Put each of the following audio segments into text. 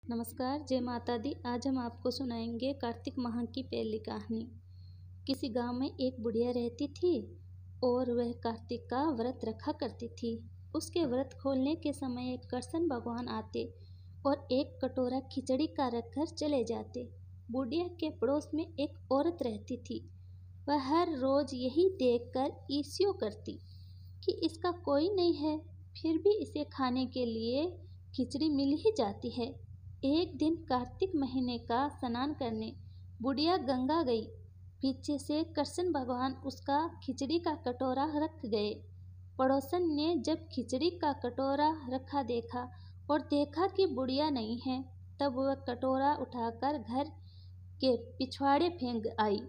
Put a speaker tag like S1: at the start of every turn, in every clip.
S1: नमस्कार, जय माता दी। आज हम आपको सुनाएंगे कार्तिक माह की पहली कहानी। किसी गांव में एक बुढ़िया रहती थी और वह कार्तिक का व्रत रखा करती थी। उसके व्रत खोलने के समय कृष्ण भगवान आते और एक कटोरा खिचड़ी का रखकर चले जाते। बुढ़िया के पड़ोस में एक औरत रहती थी। वह हर रोज यही देखकर ईर्ष्या करती कि इसका कोई नहीं है, फिर भी इसे खाने के लिए खिचड़ी मिल ही जाती है। एक दिन कार्तिक महीने का स्नान करने बुढ़िया गंगा गई। पीछे से कृष्ण भगवान उसका खिचड़ी का कटोरा रख गए। पड़ोसन ने जब खिचड़ी का कटोरा रखा देखा और देखा कि बुढ़िया नहीं है, तब वह कटोरा उठाकर घर के पिछवाड़े फेंक आई।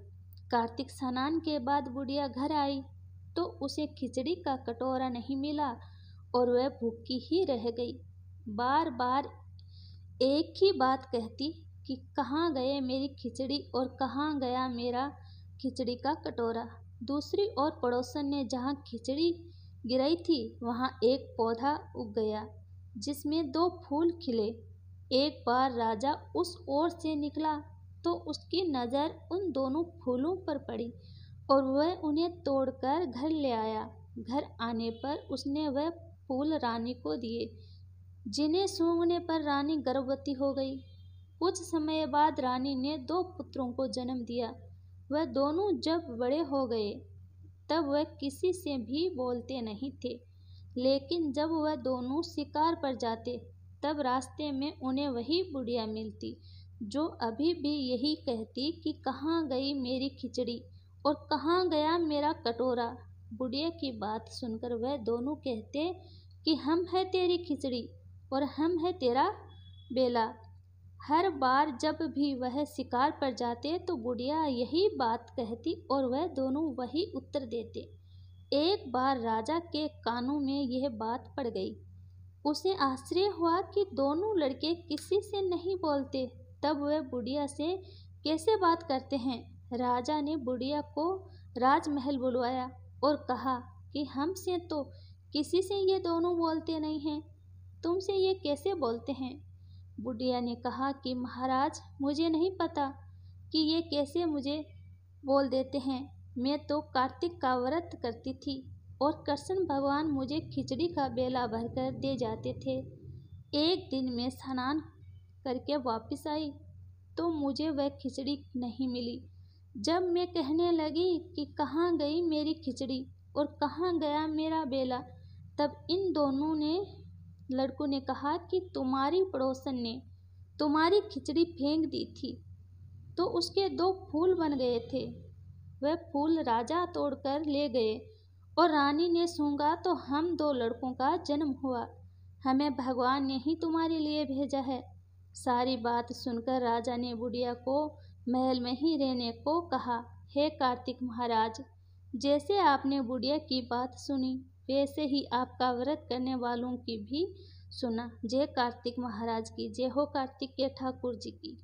S1: कार्तिक स्नान के बाद बुढ़िया घर आई तो उसे खिचड़ी का कटोरा नहीं मिला और वह भूखी ही रह गई। बार बार एक ही बात कहती कि कहाँ गए मेरी खिचड़ी और कहाँ गया मेरा खिचड़ी का कटोरा। दूसरी ओर पड़ोसन ने जहाँ खिचड़ी गिराई थी वहाँ एक पौधा उग गया जिसमें 2 फूल खिले। एक बार राजा उस ओर से निकला तो उसकी नज़र उन दोनों फूलों पर पड़ी और वह उन्हें तोड़कर घर ले आया। घर आने पर उसने वह फूल रानी को दिए, जिन्हें सूंघने पर रानी गर्भवती हो गई। कुछ समय बाद रानी ने 2 पुत्रों को जन्म दिया। वह दोनों जब बड़े हो गए तब वह किसी से भी बोलते नहीं थे, लेकिन जब वह दोनों शिकार पर जाते तब रास्ते में उन्हें वही बुढ़िया मिलती जो अभी भी यही कहती कि कहाँ गई मेरी खिचड़ी और कहाँ गया मेरा कटोरा। बुढ़िया की बात सुनकर वह दोनों कहते कि हम है तेरी खिचड़ी और हम है तेरा बेला। हर बार जब भी वह शिकार पर जाते तो बुढ़िया यही बात कहती और वह दोनों वही उत्तर देते। एक बार राजा के कानों में यह बात पड़ गई। उसे आश्चर्य हुआ कि दोनों लड़के किसी से नहीं बोलते, तब वह बुढ़िया से कैसे बात करते हैं। राजा ने बुढ़िया को राजमहल बुलवाया और कहा कि हमसे तो किसी से ये दोनों बोलते नहीं हैं, तुमसे ये कैसे बोलते हैं। बुढ़िया ने कहा कि महाराज, मुझे नहीं पता कि ये कैसे मुझे बोल देते हैं। मैं तो कार्तिक का व्रत करती थी और कृष्ण भगवान मुझे खिचड़ी का बेला भरकर दे जाते थे। एक दिन मैं स्नान करके वापस आई तो मुझे वह खिचड़ी नहीं मिली। जब मैं कहने लगी कि कहाँ गई मेरी खिचड़ी और कहाँ गया मेरा बेला, तब इन दोनों लड़कों ने कहा कि तुम्हारी पड़ोसन ने तुम्हारी खिचड़ी फेंक दी थी तो उसके 2 फूल बन गए थे। वह फूल राजा तोड़कर ले गए और रानी ने सूंघा तो हम 2 लड़कों का जन्म हुआ। हमें भगवान ने ही तुम्हारे लिए भेजा है। सारी बात सुनकर राजा ने बुढ़िया को महल में ही रहने को कहा। हे कार्तिक महाराज, जैसे आपने बुढ़िया की बात सुनी वैसे ही आपका व्रत करने वालों की भी सुना। जय कार्तिक महाराज की जय हो, कार्तिक के ठाकुर जी की।